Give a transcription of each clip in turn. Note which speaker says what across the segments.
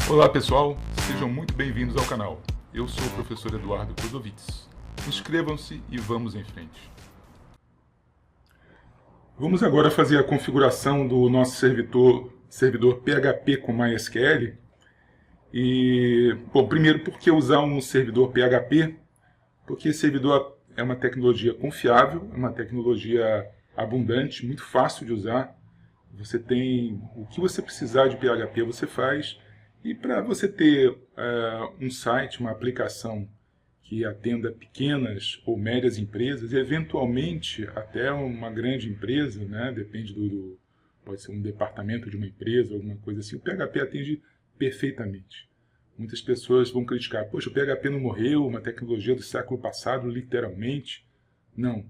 Speaker 1: Olá pessoal, sejam muito bem-vindos ao canal. Eu sou o professor Eduardo Kludowitz. Inscrevam-se e vamos em frente. Vamos agora fazer a configuração do nosso servidor PHP com MySQL. Bom, primeiro, por que usar um servidor PHP? Porque esse servidor é uma tecnologia confiável, é uma tecnologia abundante, muito fácil de usar. Você tem o que você precisar de PHP, você faz. E para você ter um site, uma aplicação que atenda pequenas ou médias empresas, e eventualmente até uma grande empresa, né? Depende pode ser um departamento de uma empresa, alguma coisa assim, o PHP atende perfeitamente. Muitas pessoas vão criticar, poxa, o PHP não morreu, uma tecnologia do século passado, literalmente. Não,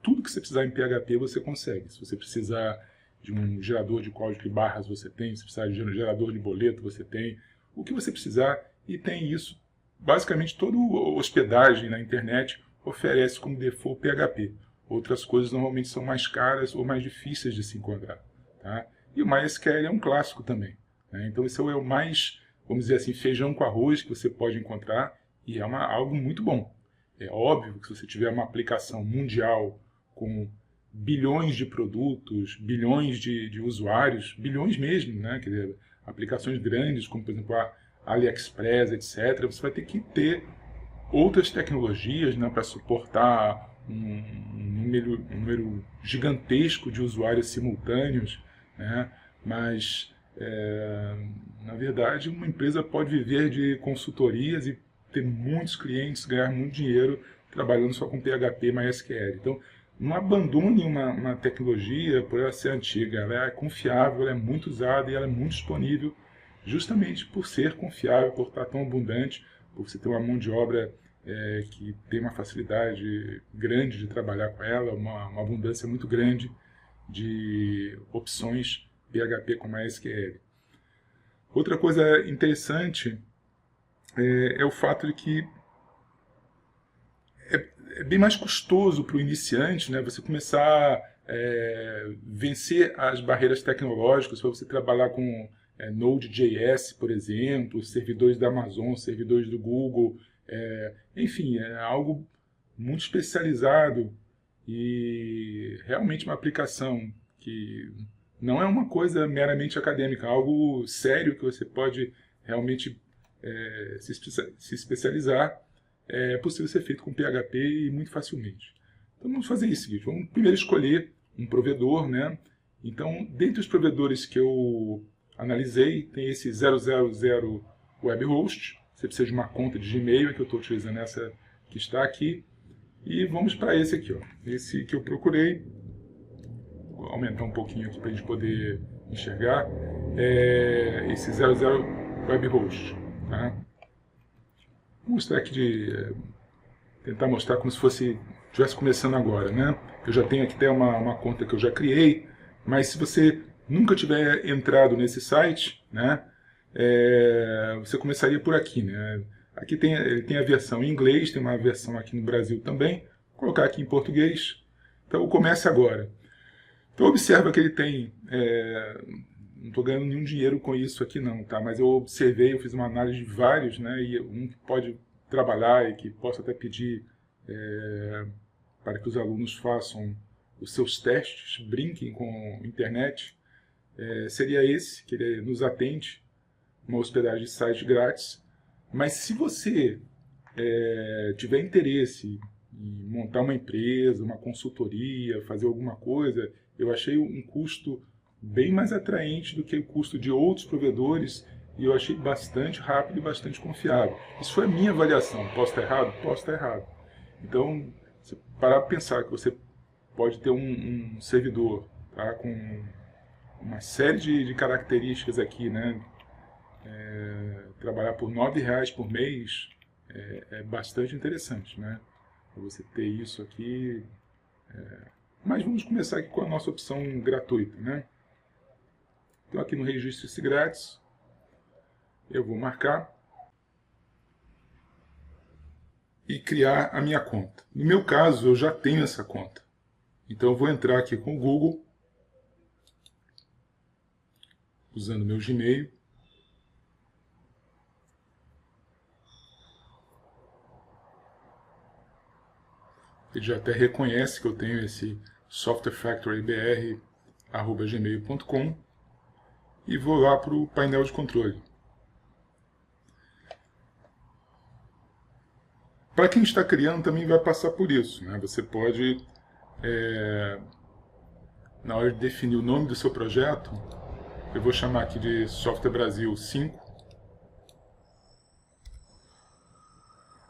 Speaker 1: tudo que você precisar em PHP você consegue. Se você precisar de um gerador de código de barras você tem, se precisar de um gerador de boleto você tem, o que você precisar, e tem isso. Basicamente toda hospedagem na internet oferece como default PHP. Outras coisas normalmente são mais caras ou mais difíceis de se encontrar. Tá? E o MySQL é um clássico também. Né? Então esse é o mais, vamos dizer assim, feijão com arroz que você pode encontrar, e é algo muito bom. É óbvio que se você tiver uma aplicação mundial com bilhões de produtos, bilhões de usuários, bilhões mesmo, né? Quer dizer, aplicações grandes, como por exemplo a AliExpress, etc., você vai ter que ter outras tecnologias, né, para suportar um número gigantesco de usuários simultâneos, né? Mas, na verdade, uma empresa pode viver de consultorias e ter muitos clientes, ganhar muito dinheiro trabalhando só com PHP e MySQL. Então, não abandone uma tecnologia por ela ser antiga. Ela é confiável, ela é muito usada e ela é muito disponível justamente por ser confiável, por estar tão abundante, por você ter uma mão de obra que tem uma facilidade grande de trabalhar com ela, uma abundância muito grande de opções PHP com MySQL. Outra coisa interessante é o fato de que é bem mais custoso para o iniciante, né, você começar a vencer as barreiras tecnológicas, para você trabalhar com Node.js, por exemplo, servidores da Amazon, servidores do Google, enfim, é algo muito especializado e realmente uma aplicação que não é uma coisa meramente acadêmica, é algo sério que você pode realmente se especializar. É possível ser feito com PHP e muito facilmente. Então vamos fazer isso, seguinte, vamos primeiro escolher um provedor, né? Então, dentre os provedores que eu analisei, tem esse 000 WebHost. Você precisa de uma conta de Gmail, que eu estou utilizando essa que está aqui. E vamos para esse aqui, ó. Esse que eu procurei. Vou aumentar um pouquinho aqui para a gente poder enxergar. Esse 00 WebHost. Tá? Vou mostrar aqui tentar mostrar como se estivesse começando agora, né? Eu já tenho aqui até uma conta que eu já criei, mas se você nunca tiver entrado nesse site, né? Você começaria por aqui, né? Aqui ele tem a versão em inglês, tem uma versão aqui no Brasil também. Vou colocar aqui em português. Então comece agora. Então observa que ele tem... não estou ganhando nenhum dinheiro com isso aqui não, tá? Mas eu observei, eu fiz uma análise de vários, né? E um que pode trabalhar e que posso até pedir para que os alunos façam os seus testes, brinquem com a internet, seria esse, que ele nos atende, uma hospedagem de site grátis. Mas se você tiver interesse em montar uma empresa, uma consultoria, fazer alguma coisa, eu achei um custo bem mais atraente do que o custo de outros provedores e eu achei bastante rápido e bastante confiável. Isso foi a minha avaliação. Posso estar errado? Posso estar errado. Então, você parar para pensar que você pode ter um servidor, tá, com uma série de características aqui, né? Trabalhar por R$9 por mês é bastante interessante, né? Você ter isso aqui. Mas vamos começar aqui com a nossa opção gratuita, né? Então aqui no registro-se grátis, eu vou marcar e criar a minha conta. No meu caso, eu já tenho essa conta. Então eu vou entrar aqui com o Google, usando meu Gmail. Ele já até reconhece que eu tenho esse softwarefactorybr@gmail.com e vou lá para o painel de controle. Para quem está criando também vai passar por isso, né? Você pode, na hora de definir o nome do seu projeto, eu vou chamar aqui de Software Brasil 5.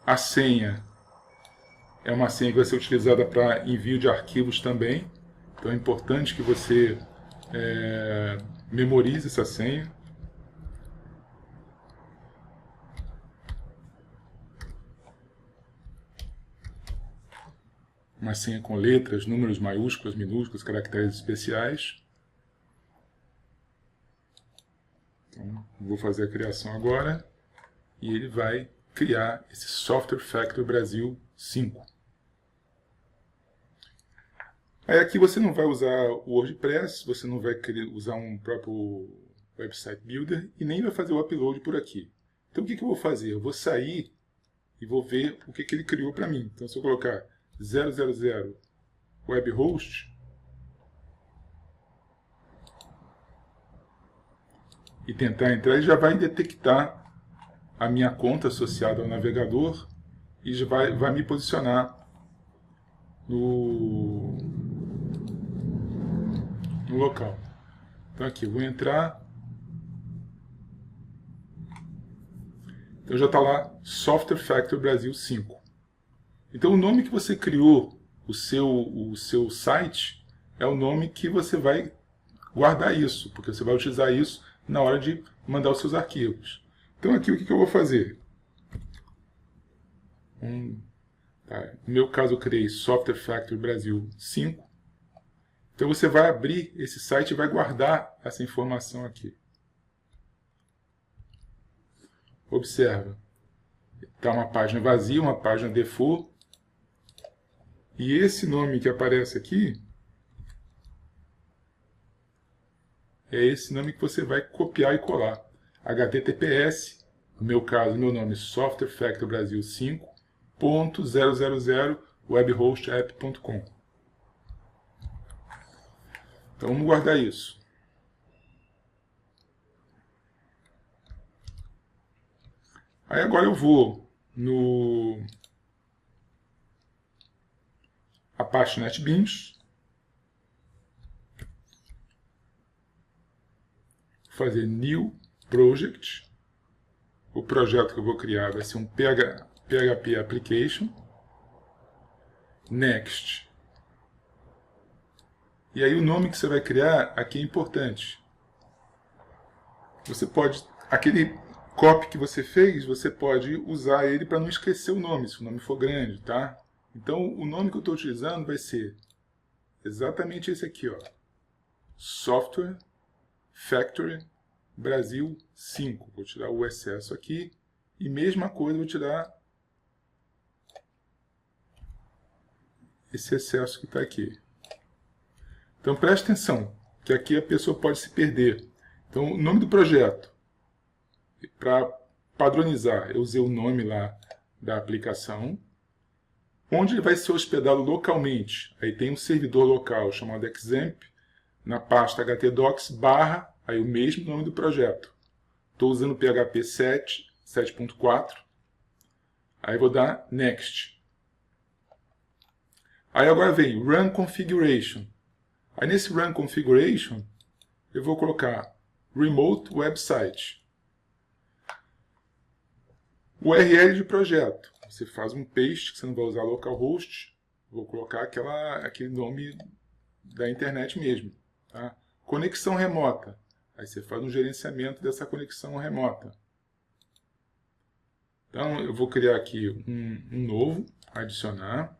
Speaker 1: A senha é uma senha que vai ser utilizada para envio de arquivos também. Então é importante que você memorize essa senha. Uma senha com letras, números maiúsculos, minúsculos, caracteres especiais. Então, vou fazer a criação agora e ele vai criar esse Software Factory Brasil 5. Aí aqui você não vai usar o WordPress, você não vai querer usar um próprio Website Builder e nem vai fazer o upload por aqui. Então o que eu vou fazer? Eu vou sair e vou ver o que ele criou para mim. Então se eu colocar 000 web host e tentar entrar, ele já vai detectar a minha conta associada ao navegador e já vai me posicionar no local. Então aqui eu vou entrar. Então já está lá Software Factory Brasil 5. Então o nome que você criou o seu site é o nome que você vai guardar isso, porque você vai utilizar isso na hora de mandar os seus arquivos. Então aqui o que eu vou fazer? No meu caso eu criei Software Factory Brasil 5. Então você vai abrir esse site e vai guardar essa informação aqui. Observa, está uma página vazia, uma página default. E esse nome que aparece aqui é esse nome que você vai copiar e colar. HTTPS, no meu caso, meu nome é Software Factory Brasil 5.000webhostapp.com. Então vamos guardar isso. Aí agora eu vou no Apache NetBeans, fazer New Project. O projeto que eu vou criar vai ser um PHP Application. Next. E aí o nome que você vai criar aqui é importante. Você pode, aquele copy que você fez, você pode usar ele para não esquecer o nome, se o nome for grande, tá? Então o nome que eu estou utilizando vai ser exatamente esse aqui, ó. Software Factory Brasil 5. Vou tirar o excesso aqui. E mesma coisa, vou tirar esse excesso que está aqui. Então preste atenção, que aqui a pessoa pode se perder. Então o nome do projeto, para padronizar, eu usei o nome lá da aplicação. Onde ele vai ser hospedado localmente? Aí tem um servidor local chamado Xampp, na pasta htdocs / aí o mesmo nome do projeto. Estou usando PHP 7.4. Aí vou dar Next. Aí agora vem Run Configuration. Aí nesse Run Configuration, eu vou colocar Remote Website. URL de projeto. Você faz um paste, que você não vai usar localhost. Vou colocar aquele nome da internet mesmo. Tá? Conexão remota. Aí você faz um gerenciamento dessa conexão remota. Então eu vou criar aqui um novo, adicionar.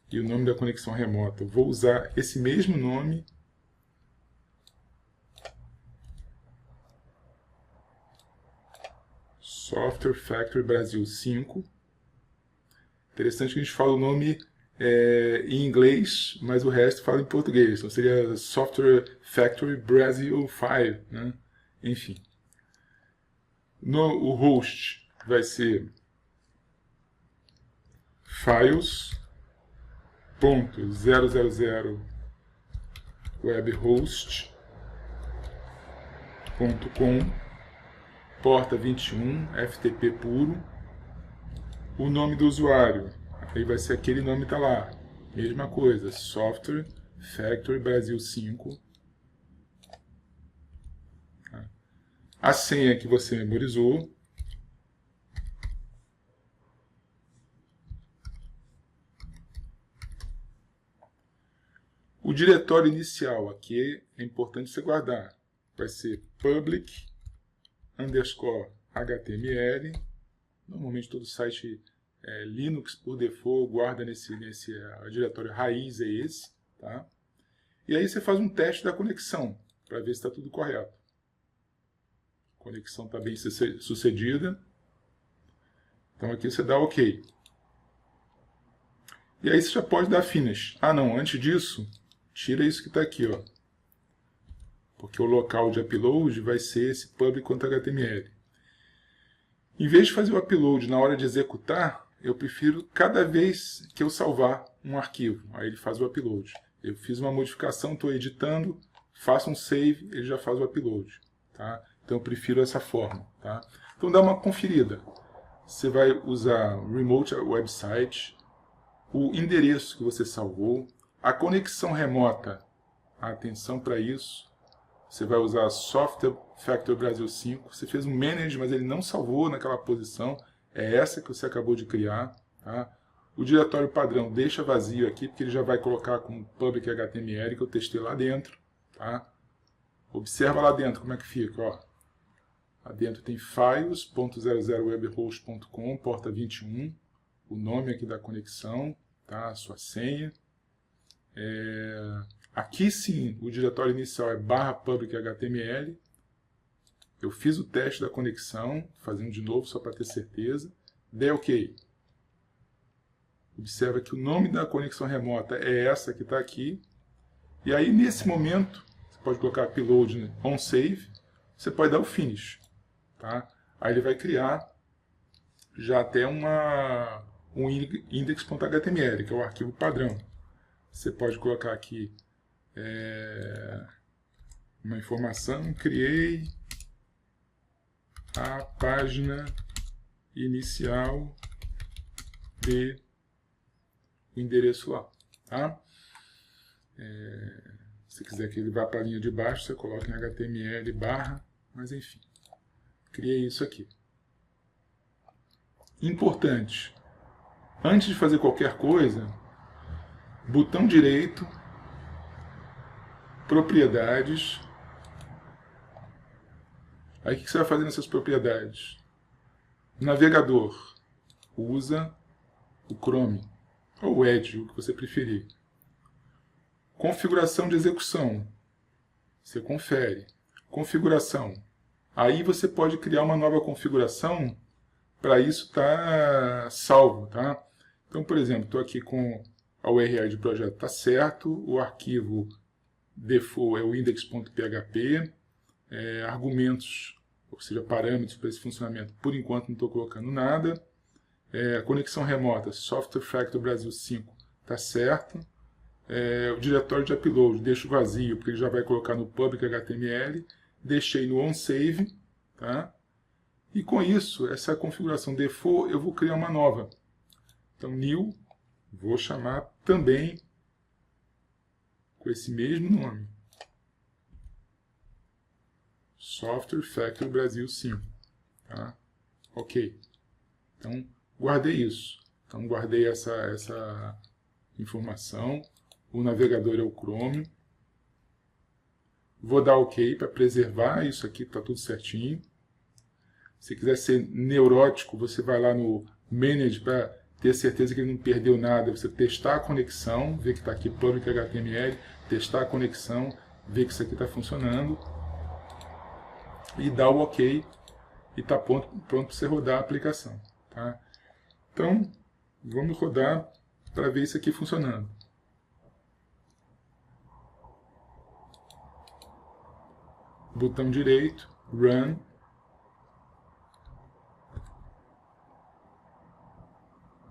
Speaker 1: E o nome da conexão remota. Eu vou usar esse mesmo nome. Software Factory Brasil 5. Interessante que a gente fala o nome em inglês, mas o resto fala em português. Então seria Software Factory Brasil 5. Né? Enfim. O host vai ser Files. .000 webhost.com, porta 21, FTP puro. O nome do usuário, aí vai ser aquele nome que está lá. Mesma coisa, Software Factory Brasil 5. A senha que você memorizou. O diretório inicial aqui é importante você guardar. Vai ser public _ HTML. Normalmente todo site Linux por default guarda nesse diretório raiz, é esse. Tá? E aí você faz um teste da conexão para ver se está tudo correto. A conexão está bem sucedida. Então aqui você dá OK. E aí você já pode dar finish. Ah não, antes disso, tira isso que está aqui, ó. Porque o local de upload vai ser esse public.html. Em vez de fazer o upload na hora de executar, eu prefiro cada vez que eu salvar um arquivo. Aí ele faz o upload. Eu fiz uma modificação, estou editando, faço um save, ele já faz o upload. Tá? Então eu prefiro essa forma. Tá? Então dá uma conferida. Você vai usar Remote Website, o endereço que você salvou, a conexão remota, atenção para isso. Você vai usar Software Factory Brasil 5. Você fez um manage, mas ele não salvou naquela posição. É essa que você acabou de criar. Tá? O diretório padrão deixa vazio aqui, porque ele já vai colocar como public HTML, que eu testei lá dentro. Tá? Observa lá dentro como é que fica. Ó. Lá dentro tem files.00webhost.com, porta 21. O nome aqui da conexão, tá? A sua senha. Aqui sim, o diretório inicial é /public.html. Eu fiz o teste da conexão, fazendo de novo só para ter certeza. Dei OK. Observa que o nome da conexão remota é essa que está aqui. E aí, nesse momento, você pode colocar upload on save. Você pode dar o finish. Tá? Aí ele vai criar já até um index.html, que é o arquivo padrão. Você pode colocar aqui uma informação, criei a página inicial de o endereço lá. Tá? Se quiser que ele vá para a linha de baixo, você coloca em HTML /, mas enfim, criei isso aqui. Importante, antes de fazer qualquer coisa, botão direito, propriedades. Aí o que você vai fazer nessas propriedades? Navegador, usa o Chrome, ou o Edge, o que você preferir. Configuração de execução, você confere. Configuração, aí você pode criar uma nova configuração para isso estar salvo. Tá? Então, por exemplo, estou aqui com a URL de projeto, está certo, o arquivo default é o index.php, argumentos, ou seja, parâmetros para esse funcionamento, por enquanto não estou colocando nada. Conexão remota, Software Factory Brasil 5, está certo. O diretório de upload, deixo vazio, porque ele já vai colocar no public HTML. Deixei no onSave. Tá? E com isso, essa configuração default, eu vou criar uma nova. Então, new, vou chamar também com esse mesmo nome. Software Factory Brasil 5. Tá? Ok. Então, guardei isso. Então, guardei essa informação. O navegador é o Chrome. Vou dar OK para preservar. Isso aqui está tudo certinho. Se quiser ser neurótico, você vai lá no Manage para ter certeza que ele não perdeu nada. Você testar a conexão, ver que está aqui public HTML, testar a conexão, ver que isso aqui está funcionando. E dar o OK e está pronto para você rodar a aplicação. Tá? Então, vamos rodar para ver isso aqui funcionando. Botão direito, Run.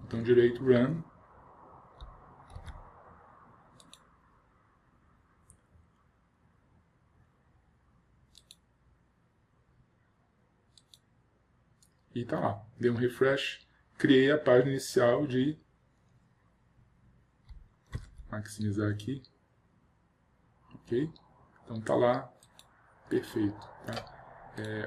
Speaker 1: Botão direito, Run. E está lá. Dei um refresh, criei a página inicial de... maximizar aqui. Ok? Então está lá. Perfeito. Tá?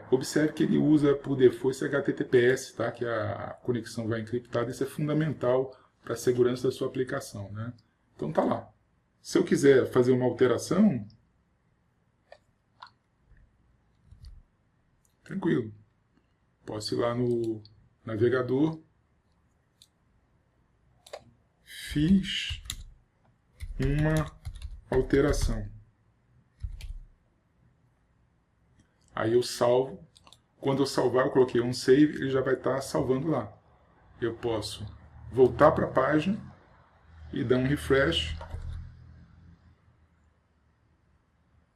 Speaker 1: Observe que ele usa por default esse HTTPS, tá? Que a conexão vai encriptada. Isso é fundamental para a segurança da sua aplicação, né? Então está lá. Se eu quiser fazer uma alteração, tranquilo. Posso ir lá no navegador, fiz uma alteração. Aí eu salvo. Quando eu salvar, eu coloquei um save, ele já vai estar salvando lá. Eu posso voltar para a página e dar um refresh.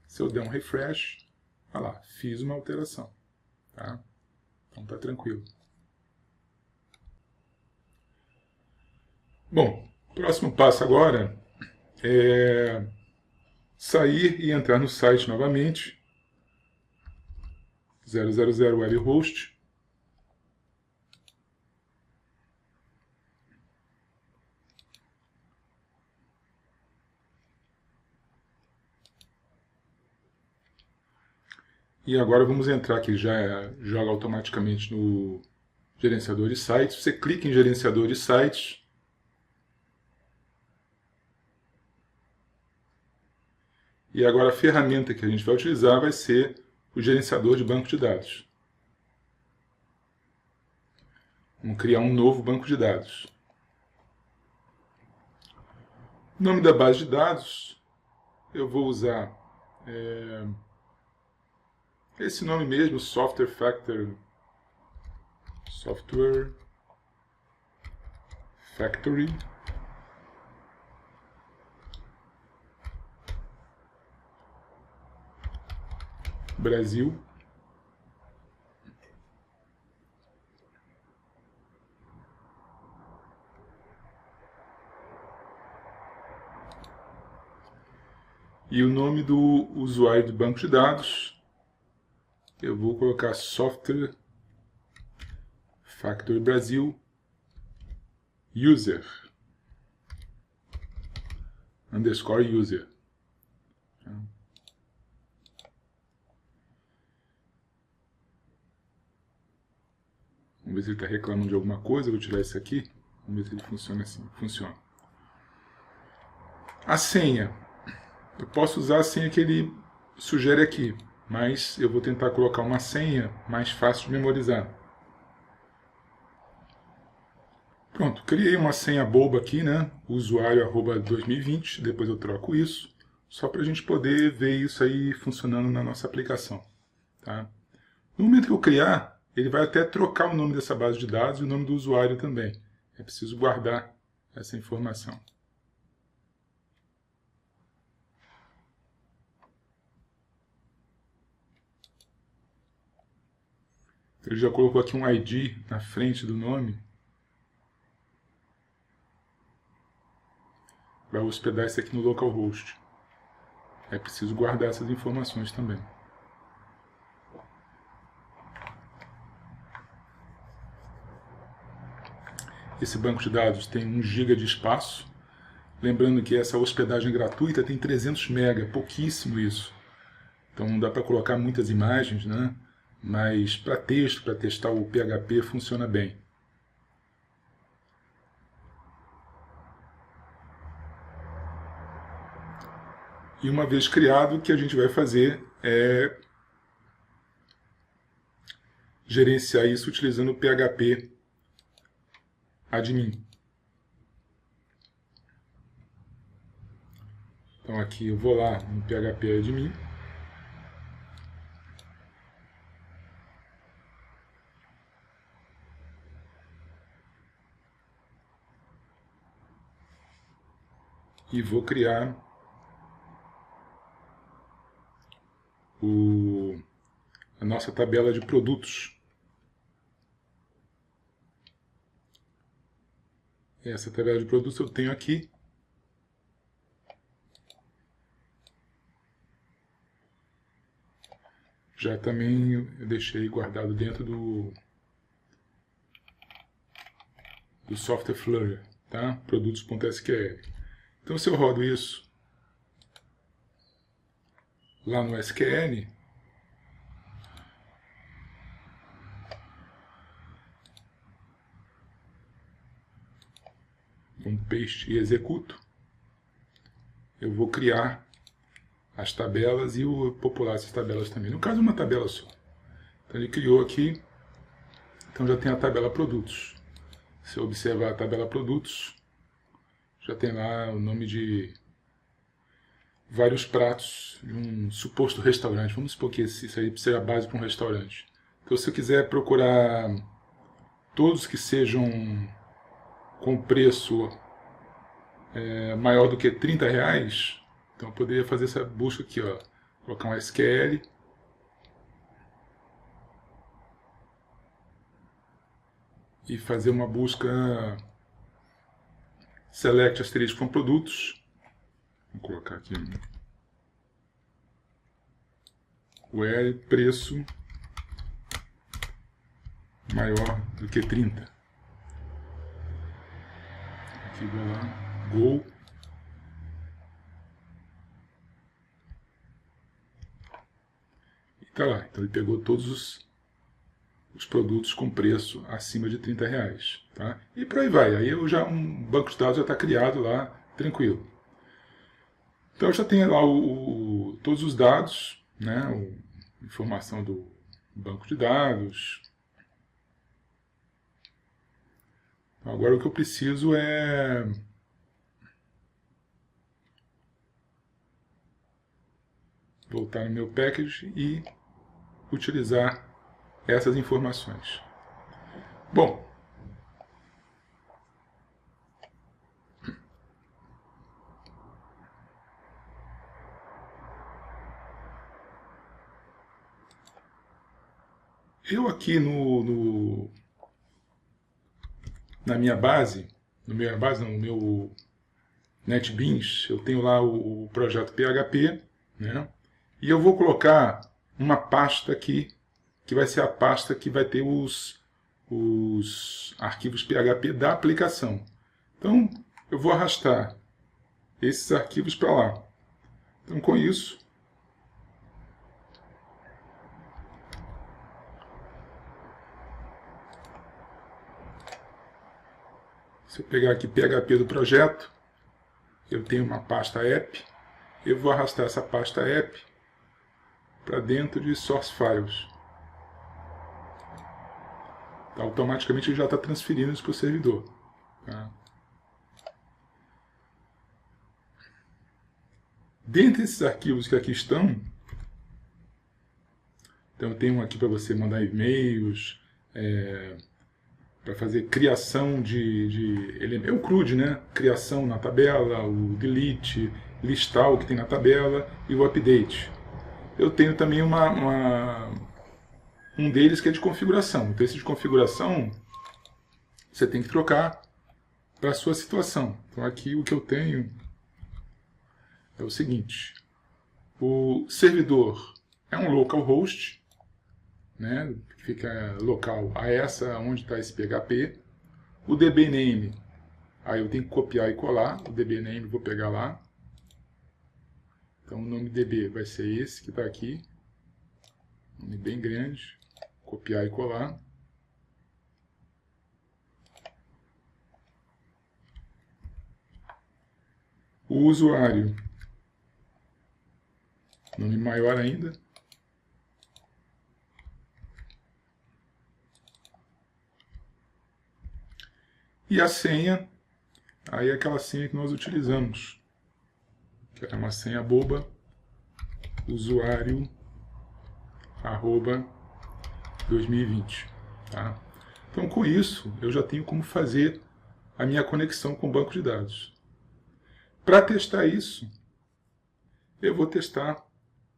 Speaker 1: Se eu der um refresh, olha lá, fiz uma alteração. Tá? Então tá tranquilo. Bom, o próximo passo agora é sair e entrar no site novamente. 000 web host. E agora vamos entrar aqui, já joga automaticamente no gerenciador de sites. Você clica em gerenciador de sites. E agora a ferramenta que a gente vai utilizar vai ser o gerenciador de banco de dados. Vamos criar um novo banco de dados. O nome da base de dados, eu vou usar esse nome mesmo, Software Factory. Brasil. E o nome do usuário do banco de dados, eu vou colocar Software Factory Brasil User _user. Vamos ver se ele está reclamando de alguma coisa. Eu vou tirar isso aqui. Vamos ver se ele funciona assim. Funciona. A senha. Eu posso usar a senha que ele sugere aqui, mas eu vou tentar colocar uma senha mais fácil de memorizar. Pronto, criei uma senha boba aqui, né? Usuário @2020, depois eu troco isso, só para a gente poder ver isso aí funcionando na nossa aplicação. Tá? No momento que eu criar, ele vai até trocar o nome dessa base de dados e o nome do usuário também. É preciso guardar essa informação. Ele já colocou aqui um ID na frente do nome. Vai hospedar isso aqui no localhost. É preciso guardar essas informações também. Esse banco de dados tem 1 GB de espaço. Lembrando que essa hospedagem gratuita tem 300 MB, pouquíssimo isso. Então não dá para colocar muitas imagens, né? Mas para texto, para testar o PHP, funciona bem. E uma vez criado, o que a gente vai fazer é gerenciar isso utilizando o PHP admin. Então aqui eu vou lá no PHP admin. E vou criar a nossa tabela de produtos. Essa tabela de produtos eu tenho aqui. Já também eu deixei guardado dentro do do software Flutter, tá? Produtos.sql. Então, se eu rodo isso lá no SQL, um paste e executo, eu vou criar as tabelas e popular essas tabelas também. No caso, uma tabela só. Então, ele criou aqui, então já tem a tabela produtos. Se eu observar a tabela produtos, já tem lá o nome de vários pratos de um suposto restaurante. Vamos supor que isso aí seja a base para um restaurante. Então, se eu quiser procurar todos que sejam com preço maior do que R$30, então eu poderia fazer essa busca aqui, ó. Colocar um SQL. E fazer uma busca select asterisco com produtos. Vou colocar aqui where preço maior do que 30. Aqui vou lá, go. E tá lá, então ele pegou todos os produtos com preço acima de R$30, tá? E por aí vai, aí um banco de dados já está criado lá, tranquilo. Então eu já tenho lá todos os dados, né? Informação do banco de dados. Agora o que eu preciso é voltar no meu package e utilizar essas informações. Bom, eu aqui na minha base, no meu NetBeans, eu tenho lá o projeto PHP, né? E eu vou colocar uma pasta aqui, que vai ser a pasta que vai ter os arquivos PHP da aplicação. Então, eu vou arrastar esses arquivos para lá. Então, com isso, se eu pegar aqui PHP do projeto, eu tenho uma pasta app, eu vou arrastar essa pasta app para dentro de source files. Automaticamente ele já está transferindo isso para o servidor. Tá? Dentre esses arquivos que aqui estão, então eu tenho um aqui para você mandar e-mails, para fazer criação de elementos, o CRUD, né? Criação na tabela, o delete, listar o que tem na tabela e o update. Eu tenho também um deles que é de configuração. Então esse de configuração você tem que trocar para a sua situação. Então aqui o que eu tenho é o seguinte: o servidor é um localhost, né, que fica local a essa onde está esse PHP. O dbname, aí eu tenho que copiar e colar. O dbname vou pegar lá. Então o nome db vai ser esse que está aqui, nome bem grande, copiar e colar. O usuário, nome maior ainda. E a senha, aí é aquela senha que nós utilizamos, que é uma senha boba, usuário, @2020. Tá? Então, com isso, eu já tenho como fazer a minha conexão com o banco de dados. Para testar isso, eu vou testar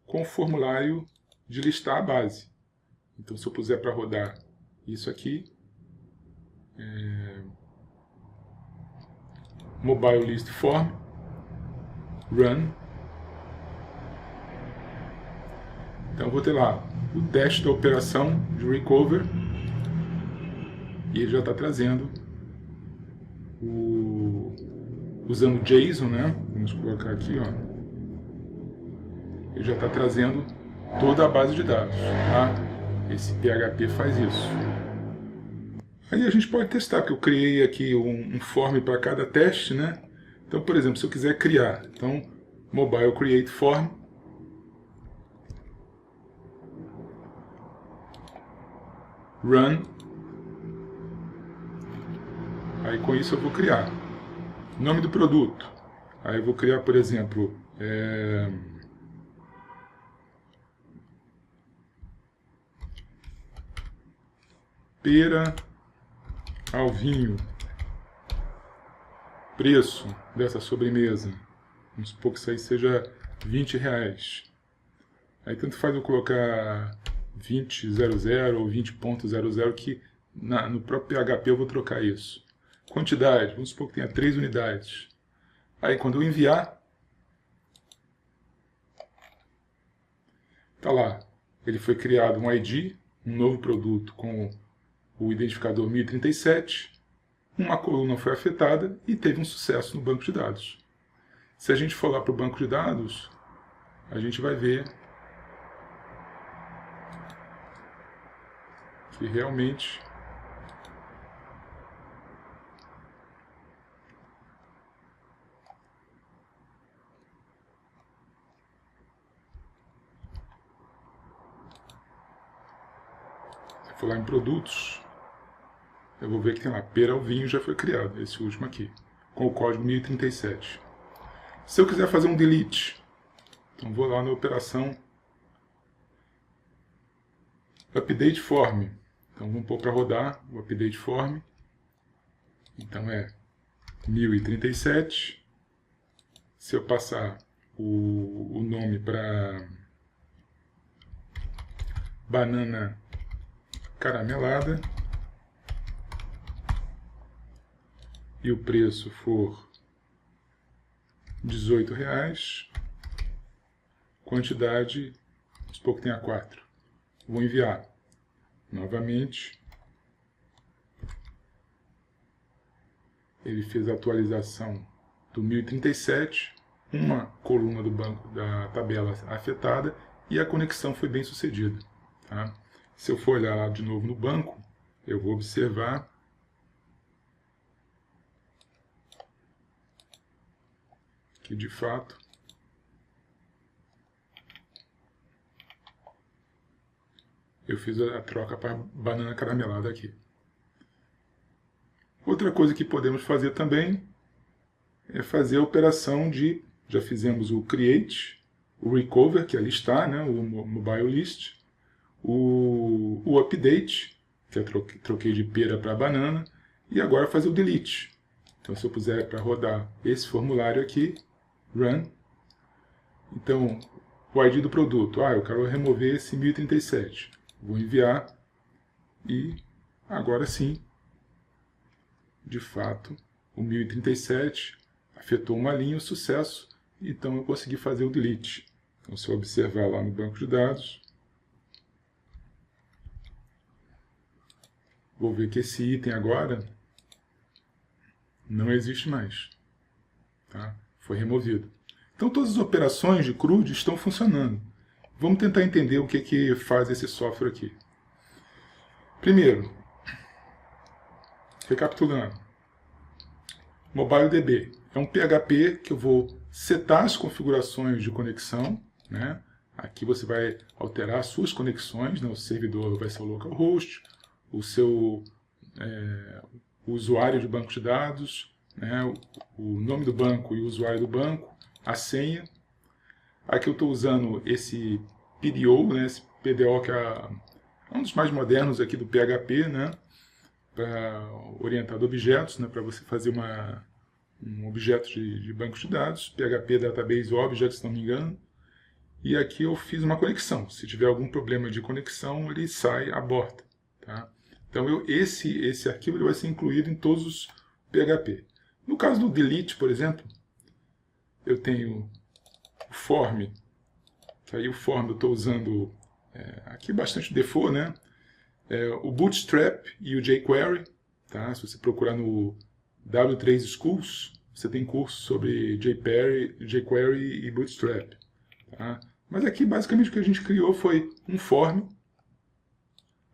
Speaker 1: com o formulário de listar a base. Então, se eu puser para rodar isso aqui, mobile list form, run. Então, eu vou ter lá o teste da operação de recover, e ele já está trazendo usando JSON, né? Vamos colocar aqui, ó. Ele já está trazendo toda a base de dados, tá? Esse PHP faz isso. Aí a gente pode testar, porque eu criei aqui um form para cada teste, né? Então, por exemplo, se eu quiser criar, então, mobile create form, run, aí com isso eu vou criar nome do produto, aí eu vou criar, por exemplo, pera ao vinho, preço dessa sobremesa, vamos supor que isso aí seja R$20. Aí tanto faz eu colocar 20.00 ou 20.00, que no próprio PHP eu vou trocar isso. Quantidade, vamos supor que tenha 3 unidades. Aí quando eu enviar, tá lá, ele foi criado um ID, um novo produto com o identificador 1037, uma coluna foi afetada e teve um sucesso no banco de dados. Se a gente for lá para o banco de dados, a gente vai ver que realmente se eu for lá em produtos, eu vou ver que tem lá, pera ao vinho já foi criado, esse último aqui, com o código 1037. Se eu quiser fazer um delete, então vou lá na operação update form. Então vamos pôr para rodar o update form. Então é 1037. Se eu passar o nome para banana caramelada e o preço for R$18, quantidade, vamos supor que tenha 4. Vou enviar novamente. Ele fez a atualização do 1037, uma coluna do banco da tabela afetada e a conexão foi bem sucedida. Tá? Se eu for olhar lá de novo no banco, eu vou observar que de fato eu fiz a troca para banana caramelada aqui. Outra coisa que podemos fazer também é fazer a operação de, já fizemos o create, o recover, que ali está, né, o mobile list, o update, que eu troquei de pera para banana, e agora fazer o delete. Então se eu puser para rodar esse formulário aqui, run, então o ID do produto, eu quero remover esse 1037, vou enviar e agora sim, de fato, o 1037 afetou uma linha, o sucesso, então eu consegui fazer o delete. Então se eu observar lá no banco de dados, vou ver que esse item agora não existe mais. Tá? Foi removido. Então todas as operações de CRUD estão funcionando. Vamos tentar entender o que faz esse software aqui. Primeiro, recapitulando, MobileDB é um PHP que eu vou setar as configurações de conexão, né? Aqui você vai alterar as suas conexões, né? O servidor vai ser o localhost, o seu o usuário de banco de dados, né? O nome do banco e o usuário do banco, a senha. Aqui eu estou usando esse PDO, né? Esse PDO que é um dos mais modernos aqui do PHP, né? Para orientado a objetos, né? Para você fazer um objeto de banco de dados, PHP Database Object, se não me engano. E aqui eu fiz uma conexão. Se tiver algum problema de conexão, ele sai, aborta. Tá? Então esse arquivo ele vai ser incluído em todos os PHP. No caso do delete, por exemplo, eu tenho o form, que aí o form eu estou usando aqui bastante default, né? O Bootstrap e o jQuery. Tá? Se você procurar no W3 Schools, você tem curso sobre jQuery e Bootstrap. Tá? Mas aqui, basicamente, o que a gente criou foi um form.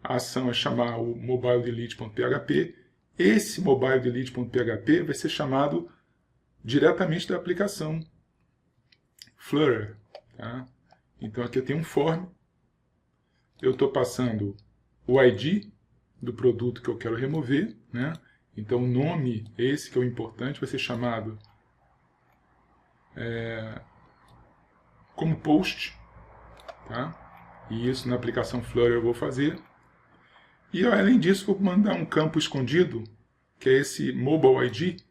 Speaker 1: A ação é chamar o mobiledelete.php. Esse mobiledelete.php vai ser chamado diretamente da aplicação Flutter. Tá? Então aqui eu tenho um form. Eu estou passando o ID do produto que eu quero remover, né? Então o nome, esse que é o importante, vai ser chamado como post, tá? E isso na aplicação Flutter eu vou fazer. E além disso, vou mandar um campo escondido, que é esse mobile ID,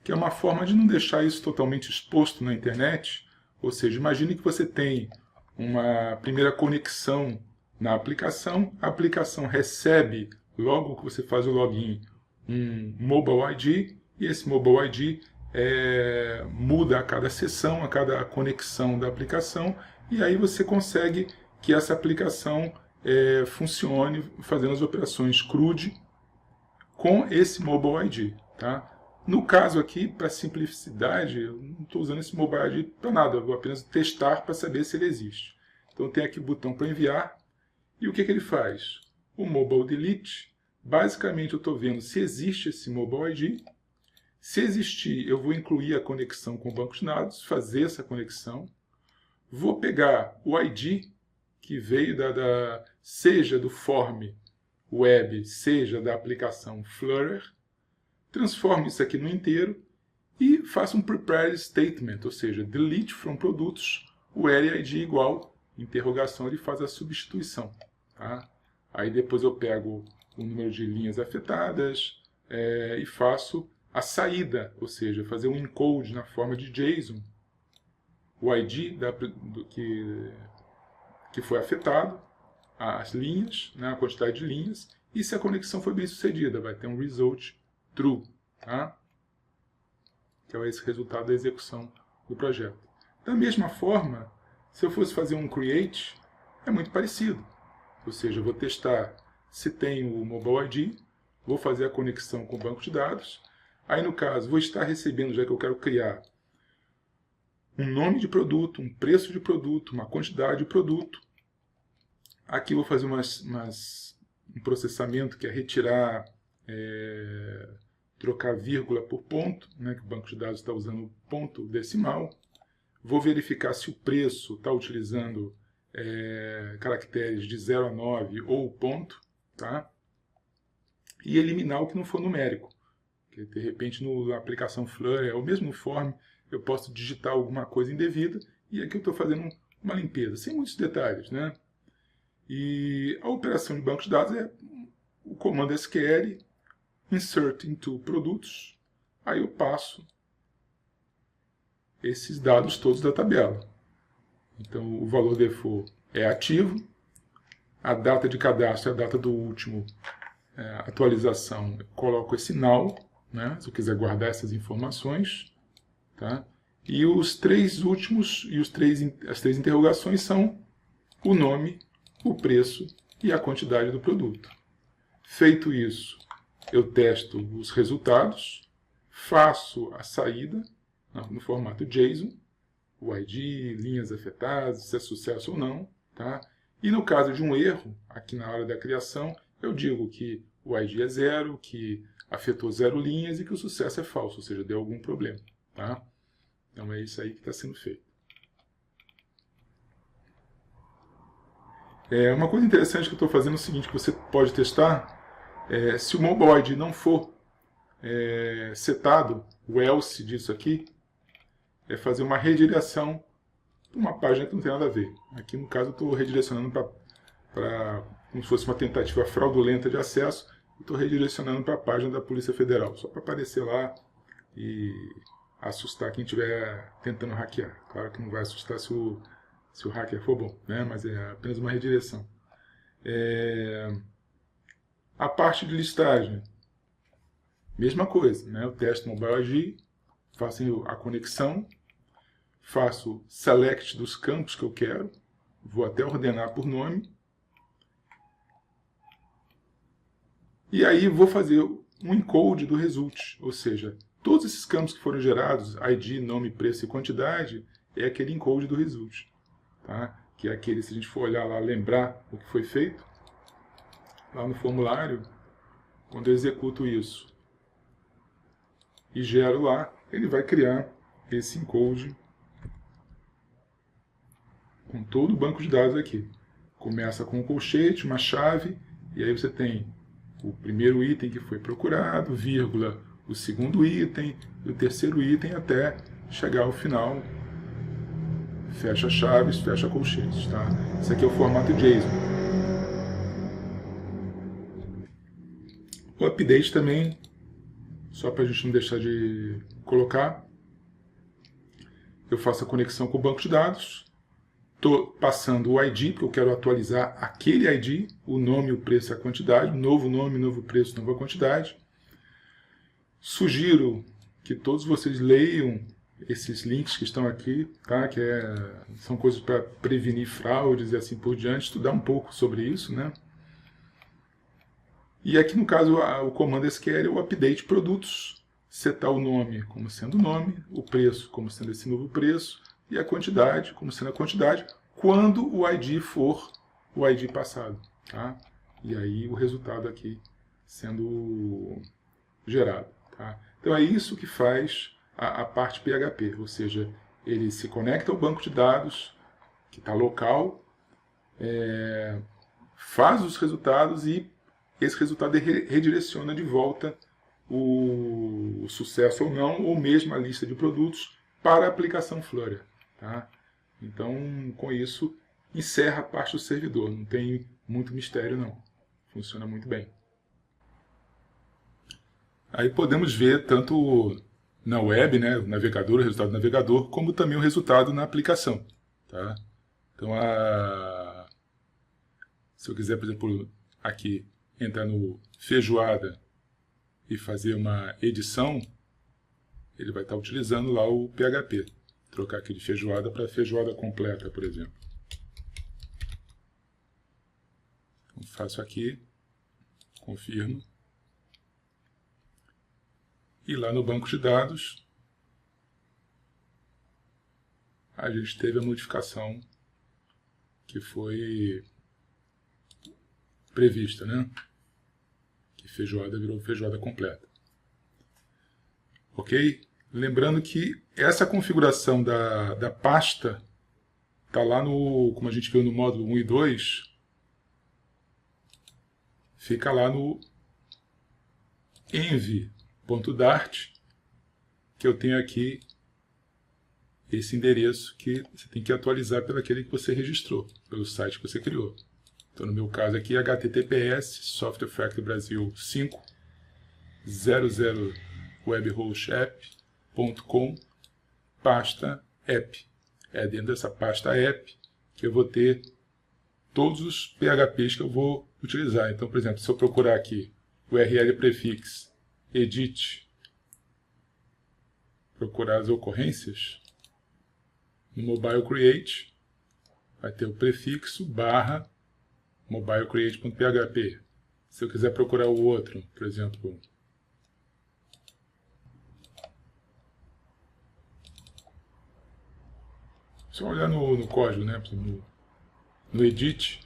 Speaker 1: que é uma forma de não deixar isso totalmente exposto na internet. Ou seja, imagine que você tem uma primeira conexão na aplicação, a aplicação recebe, logo que você faz o login, um mobile ID, e esse mobile ID muda a cada sessão, a cada conexão da aplicação, e aí você consegue que essa aplicação funcione fazendo as operações CRUD com esse mobile ID. Tá? No caso aqui, para simplicidade, eu não estou usando esse mobile ID para nada, eu vou apenas testar para saber se ele existe. Então tem aqui o botão para enviar, e o que ele faz? O mobile delete, basicamente eu estou vendo se existe esse mobile ID. Se existir, eu vou incluir a conexão com o banco de dados, fazer essa conexão. Vou pegar o ID que veio seja do form web, seja da aplicação Flutter, transformo isso aqui no inteiro e faço um prepare statement, ou seja, delete from produtos, o id igual, interrogação, ele faz a substituição. Tá? Aí depois eu pego o número de linhas afetadas e faço a saída, ou seja, fazer um encode na forma de JSON, o ID que foi afetado, as linhas, né, a quantidade de linhas, e se a conexão foi bem sucedida, vai ter um result true, tá? Que é esse resultado da execução do projeto. Da mesma forma, se eu fosse fazer um create, é muito parecido. Ou seja, eu vou testar se tem o mobile ID, vou fazer a conexão com o banco de dados, aí no caso vou estar recebendo, já que eu quero criar um nome de produto, um preço de produto, uma quantidade de produto. Aqui eu vou fazer um processamento que é retirar, trocar vírgula por ponto, né, que o banco de dados está usando ponto decimal. Vou verificar se o preço está utilizando caracteres de 0 a 9 ou ponto, tá? E eliminar o que não for numérico. Porque, de repente, na aplicação Flutter, ou mesmo no form, eu posso digitar alguma coisa indevida, e aqui eu estou fazendo uma limpeza, sem muitos detalhes, né? E a operação de banco de dados é o comando SQL, insert into produtos, aí eu passo esses dados todos da tabela. Então o valor default é ativo, a data de cadastro é a data do último atualização, eu coloco esse null, né, se eu quiser guardar essas informações, tá? E os três últimos, e as três interrogações são o nome, o preço e a quantidade do produto. Feito isso, eu testo os resultados, faço a saída no formato JSON, o ID, linhas afetadas, se é sucesso ou não. Tá? E no caso de um erro, aqui na hora da criação, eu digo que o ID é 0, que afetou 0 linhas e que o sucesso é falso, ou seja, deu algum problema. Tá? Então é isso aí que está sendo feito. Uma coisa interessante que eu estou fazendo é o seguinte, que você pode testar, se o mobile ID não for setado, o else disso aqui, é fazer uma redireção para uma página que não tem nada a ver. Aqui no caso eu estou redirecionando para como se fosse uma tentativa fraudulenta de acesso, estou redirecionando para a página da Polícia Federal, só para aparecer lá e assustar quem estiver tentando hackear. Claro que não vai assustar se o hacker for bom, né? Mas é apenas uma redireção. A parte de listagem, mesma coisa, né? Eu testo o mobile ID, faço a conexão, faço select dos campos que eu quero, vou até ordenar por nome, e aí vou fazer um encode do result, ou seja, todos esses campos que foram gerados, ID, nome, preço e quantidade, é aquele encode do result. Tá? Que é aquele, se a gente for olhar lá, lembrar o que foi feito, lá no formulário, quando eu executo isso e gero lá, ele vai criar esse encode com todo o banco de dados aqui. Começa com um colchete, uma chave, e aí você tem o primeiro item que foi procurado, vírgula, o segundo item, e o terceiro item, até chegar ao final. Fecha chaves, fecha colchetes. Tá? Esse aqui é o formato JSON. O update também, só para a gente não deixar de colocar, eu faço a conexão com o banco de dados. Estou passando o ID, porque eu quero atualizar aquele ID, o nome, o preço e a quantidade, novo nome, novo preço, nova quantidade. Sugiro que todos vocês leiam esses links que estão aqui, tá? Que são coisas para prevenir fraudes e assim por diante, estudar um pouco sobre isso, né? E aqui no caso o comando SQL é o update produtos, setar o nome como sendo o nome, o preço como sendo esse novo preço, e a quantidade como sendo a quantidade, quando o ID for o ID passado. Tá? E aí o resultado aqui sendo gerado. Tá? Então é isso que faz a parte PHP, ou seja, ele se conecta ao banco de dados, que está local, faz os resultados e esse resultado redireciona de volta o sucesso ou não, ou mesmo a lista de produtos, para a aplicação Flutter. Tá? Então, com isso, encerra a parte do servidor. Não tem muito mistério, não. Funciona muito bem. Aí podemos ver tanto na web, né, o navegador, o resultado do navegador, como também o resultado na aplicação. Tá? Então, se eu quiser, por exemplo, aqui, entrar no Feijoada e fazer uma edição, ele vai estar utilizando lá o PHP. Trocar aqui de feijoada para feijoada completa, por exemplo. Então, faço aqui, confirmo. E lá no banco de dados, a gente teve a modificação que foi prevista, né? Que feijoada virou feijoada completa. Ok? Lembrando que essa configuração da pasta está lá no, como a gente viu no módulo 1 e 2, fica lá no env.dart, que eu tenho aqui esse endereço que você tem que atualizar pelo aquele que você registrou, pelo site que você criou. Então, no meu caso aqui, https Software Factory Brasil 5 00 webhostapp.com pasta app. É dentro dessa pasta app que eu vou ter todos os PHPs que eu vou utilizar. Então, por exemplo, se eu procurar aqui URL prefix edit, procurar as ocorrências, no mobile create vai ter o prefixo barra mobilecreate.php. Se eu quiser procurar o outro, por exemplo, só olhar no código, né? No edit,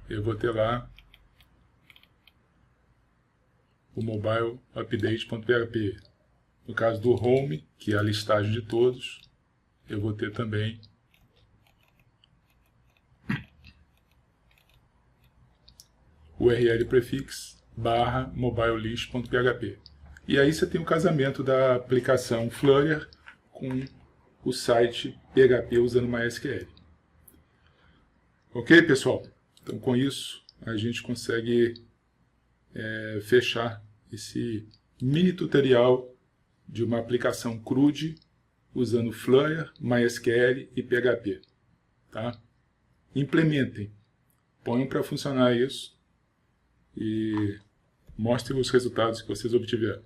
Speaker 1: eu vou ter lá o mobile update.php. No caso do home, que é a listagem de todos, eu vou ter também URL prefix barra mobilelist.php. E aí você tem o casamento da aplicação Flutter com o site PHP usando MySQL. Ok, pessoal? Então, com isso, a gente consegue fechar esse mini tutorial de uma aplicação CRUD usando Flutter, MySQL e PHP. Tá? Implementem, ponham para funcionar isso e mostrem os resultados que vocês obtiveram.